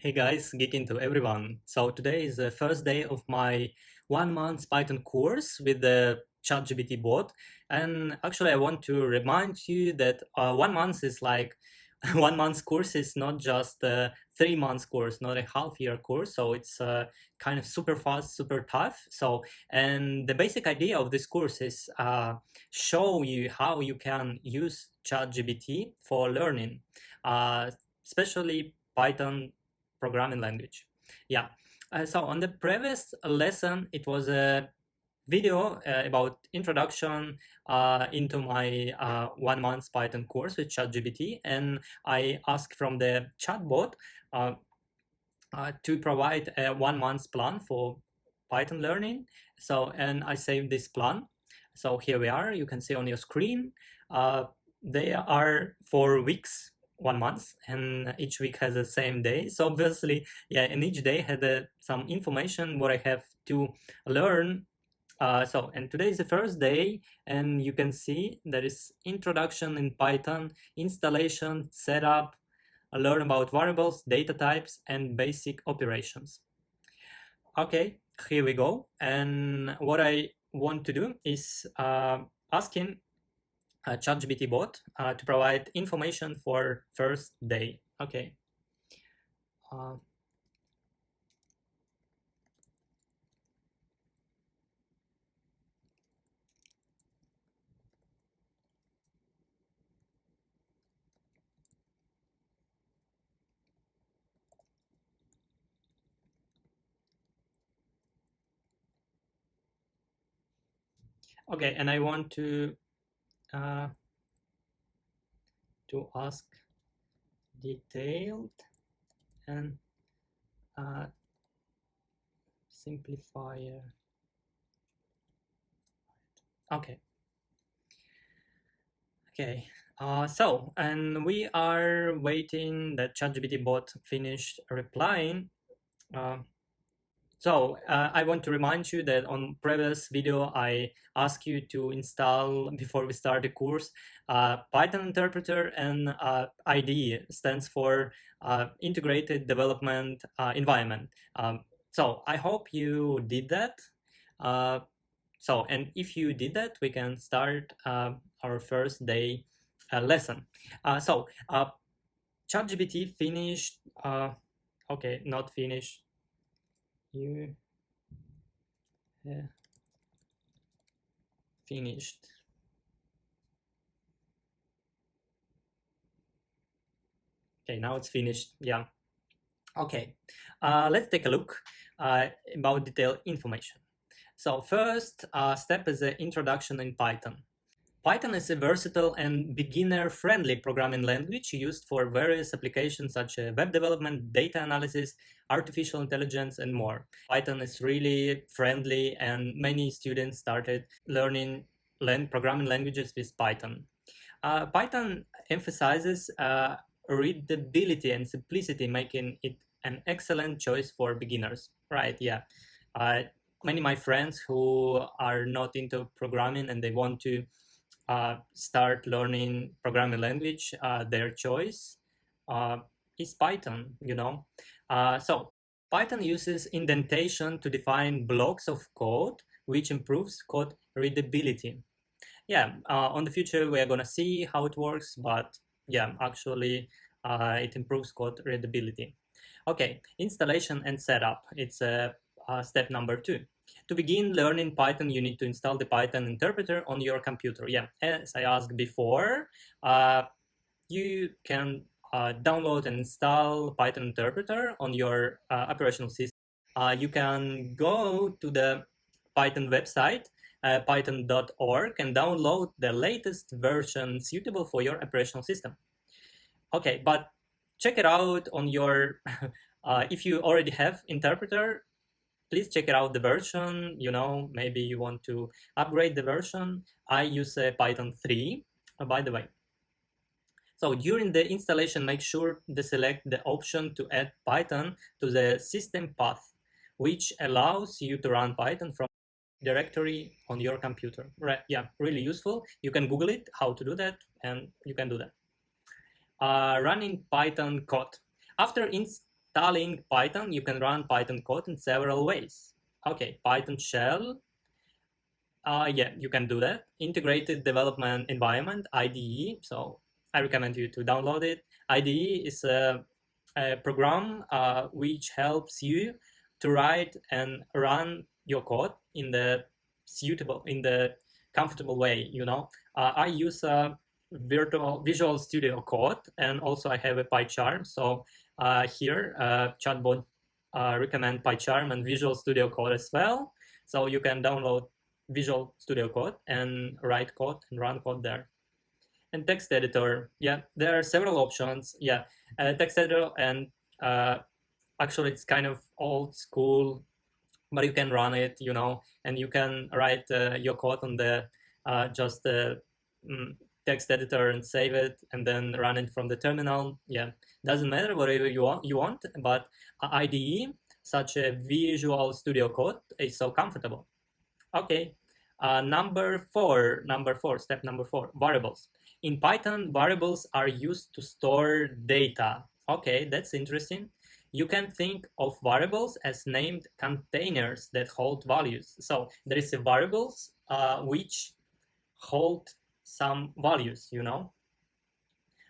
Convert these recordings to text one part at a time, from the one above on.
Hey guys, Geek into everyone. So today is the first day of my 1 month Python course with the ChatGPT bot. And actually I want to remind you that 1 month is like 1 month course is not just a 3 months course, not a half-year course. So it's kind of super fast, super tough. And the basic idea of this course is show you how you can use ChatGPT for learning, especially Python programming language. Yeah. So on the previous lesson, it was a video about introduction into my 1 month Python course with ChatGPT, and I asked from the chatbot uh, to provide a 1 month plan for Python learning. And I saved this plan. So here we are. You can see on your screen. Uh, they are 4 weeks, 1 month, and each week has the same day. So obviously, yeah, and each day had some information what I have to learn. And today is the first day, and you can see there is introduction in Python, installation, setup, learn about variables, data types, and basic operations. Okay, here we go. And what I want to do is asking a ChatGPT bot to provide information for first day. Okay. Uh, okay, and I want uh, to ask detailed and uh, simplifier. Okay. Okay. And we are waiting that ChatGPT bot finished replying. Uh, I want to remind you that on previous video, I asked you to install, before we start the course, Python interpreter and IDE stands for Integrated Development Environment. I hope you did that. Uh, and if you did that, we can start our first day lesson. ChatGPT finished, okay, not finished. You finished. Okay, now it's finished. Yeah. Okay. Let's take a look about detailed information. So first step is the introduction in Python. Python is a versatile and beginner-friendly programming language used for various applications such as web development, data analysis, artificial intelligence, and more. Python is really friendly, and many students started learning programming languages with Python. Python emphasizes readability and simplicity, making it an excellent choice for beginners. Right, yeah. Uh, Many of my friends who are not into programming and they want to start learning programming language, their choice uh, is Python, you know. Python uses indentation to define blocks of code, which improves code readability. Yeah, on the future, we are going to see how it works, but yeah, actually, it improves code readability. Okay, installation and setup. It's step number 2. To begin learning Python, you need to install the Python interpreter on your computer. Yeah, as I asked before, you can download and install Python interpreter on your operational system. You can go to the Python website, python.org, and download the latest version suitable for your operational system. Okay, but check it out on your, if you already have interpreter, please check it out the version, maybe you want to upgrade the version. I use Python 3, by the way. So during the installation, make sure to select the option to add Python to the system path, which allows you to run Python from directory on your computer. Right? Yeah, really useful. You can Google it, how to do that, and you can do that. Running Python code. After installing Python, you can run Python code in several ways. Okay, Python shell. Yeah, you can do that. Integrated Development Environment, IDE. So I recommend you to download it. IDE is a program which helps you to write and run your code in the comfortable way. I use a Visual Studio Code, and also I have a PyCharm. So here, Chatbot recommend PyCharm and Visual Studio Code as well. So you can download Visual Studio Code and write code and run code there. And text editor, yeah, there are several options. Yeah, text editor, and actually it's kind of old school, but you can run it, and you can write your code on the just the text editor and save it, and then run it from the terminal. Yeah, doesn't matter whatever you want, but IDE, such a Visual Studio Code, is so comfortable. Okay, step number four, variables. In Python, variables are used to store data. Okay, that's interesting. You can think of variables as named containers that hold values. So there is a variables which hold some values,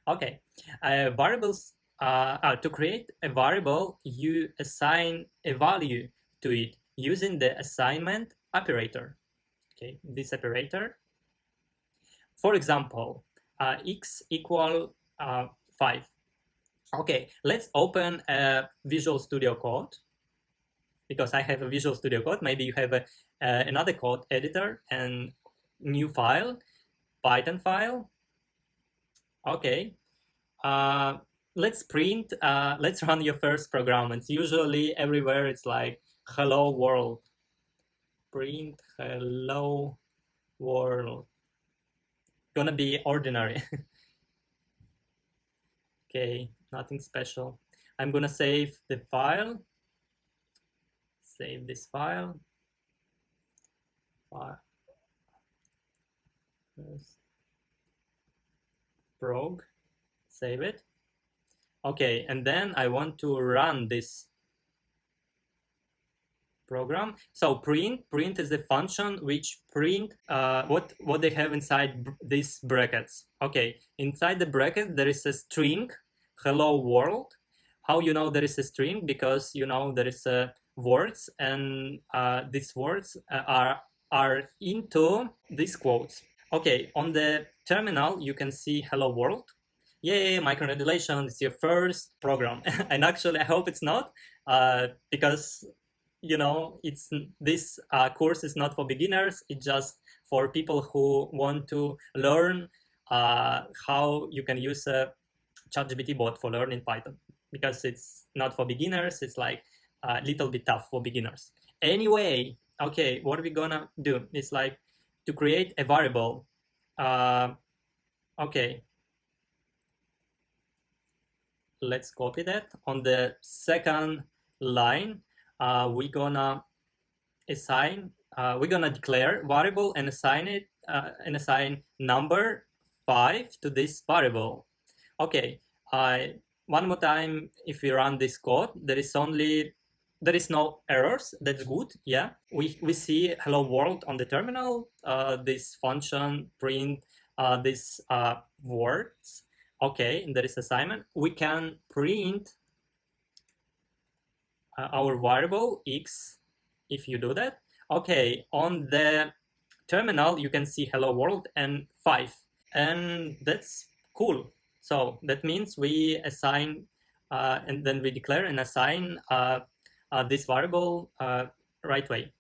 Okay, variables, to create a variable, you assign a value to it using the assignment operator. Okay, this operator. For example, x equal 5. Okay, let's open a Visual Studio Code, because I have a Visual Studio Code. Maybe you have another code editor and new file, Python file. Okay, let's run your first program. It's usually everywhere, it's like hello world. Print hello world. Gonna be ordinary. Okay, nothing special. I'm gonna save the file. Save this file. Prog. Save it. Okay, and then I want to run this program. So print is the function which print what they have inside these brackets. Okay, inside the bracket there is a string, hello world. How you know there is a string? Because there is words, and these words are into these quotes. Okay, on the terminal you can see hello world. Yay, my congratulations, it's your first program. And actually I hope it's not, because it's this course is not for beginners. It's just for people who want to learn how you can use a ChatGPT bot for learning Python, because it's not for beginners. It's like a little bit tough for beginners. Anyway, okay, what are we gonna do? It's like to create a variable. Okay, let's copy that. On the second line, we're gonna declare variable and assign it and assign number 5 to this variable. Okay, one more time, if we run this code, there is no errors. That's good. Yeah, we see hello world on the terminal. This function print these words. Okay, and there is assignment. We can print our variable x if you do that. Okay, on the terminal you can see hello world and 5, and that's cool. So that means we assign and then we declare and assign this variable right way.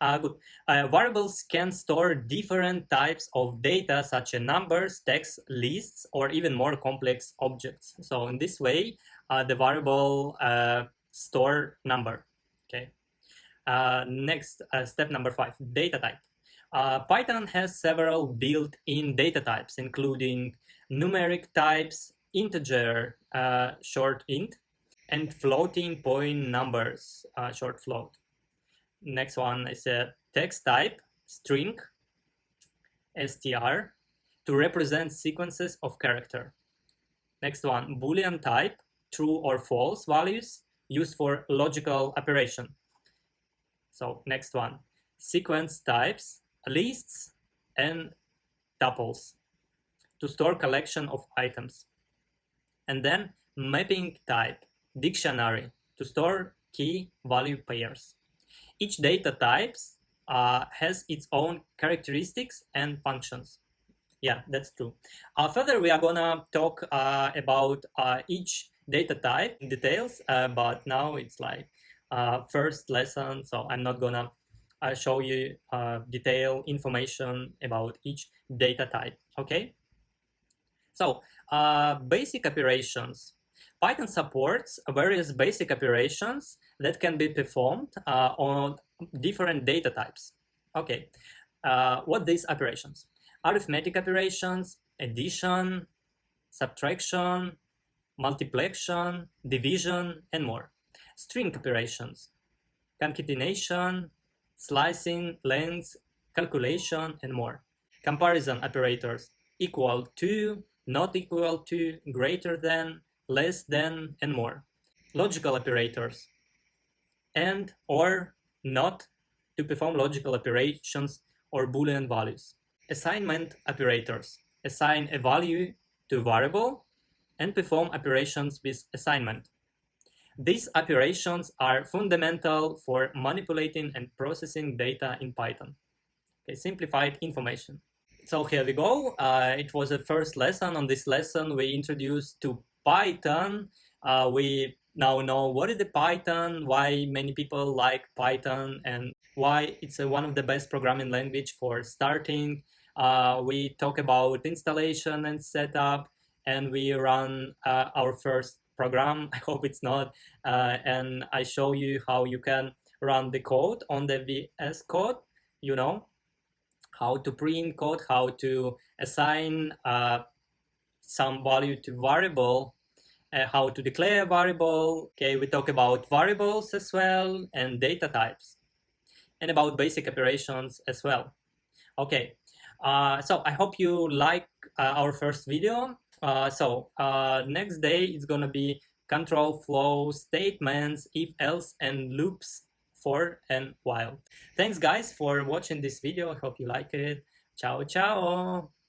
Good. Variables can store different types of data, such as numbers, text, lists, or even more complex objects. So in this way, the variable store number. Okay. Next, step number 5, data type. Python has several built-in data types, including numeric types, integer, short int, and floating point numbers, short float. Next one is a text type, string, str, to represent sequences of character. Next one, Boolean type, true or false values, used for logical operation. So next one, sequence types, lists, and tuples to store collection of items. And then mapping type, dictionary to store key value pairs. Each data types has its own characteristics and functions. Yeah, that's true. Further, we are gonna talk about each data type in details, but now it's like first lesson, so I'm not gonna show you detailed information about each data type, okay? So, basic operations. Python supports various basic operations that can be performed on different data types. Okay, what these operations? Arithmetic operations, addition, subtraction, multiplication, division, and more. String operations, concatenation, slicing, length, calculation, and more. Comparison operators, equal to, not equal to, greater than, less than, and more. Logical operators, and, or, not, to perform logical operations or Boolean values. Assignment operators, assign a value to a variable and perform operations with assignment. These operations are fundamental for manipulating and processing data in Python. Okay, simplified information. So here we go. It was the first lesson. On this lesson, we introduced to Python. We now know what is the Python, why many people like Python, and why it's one of the best programming language for starting. We talk about installation and setup, and we run our first program. I hope it's not. And I show you how you can run the code on the VS Code, you know, how to print code, how to assign some value to variable, how to declare a variable. Okay, we talk about variables as well and data types, and about basic operations as well. Okay, so I hope you like our first video. Next day it's gonna be control flow statements, if else, and loops for and while. Thanks guys for watching this video. I hope you like it. Ciao ciao.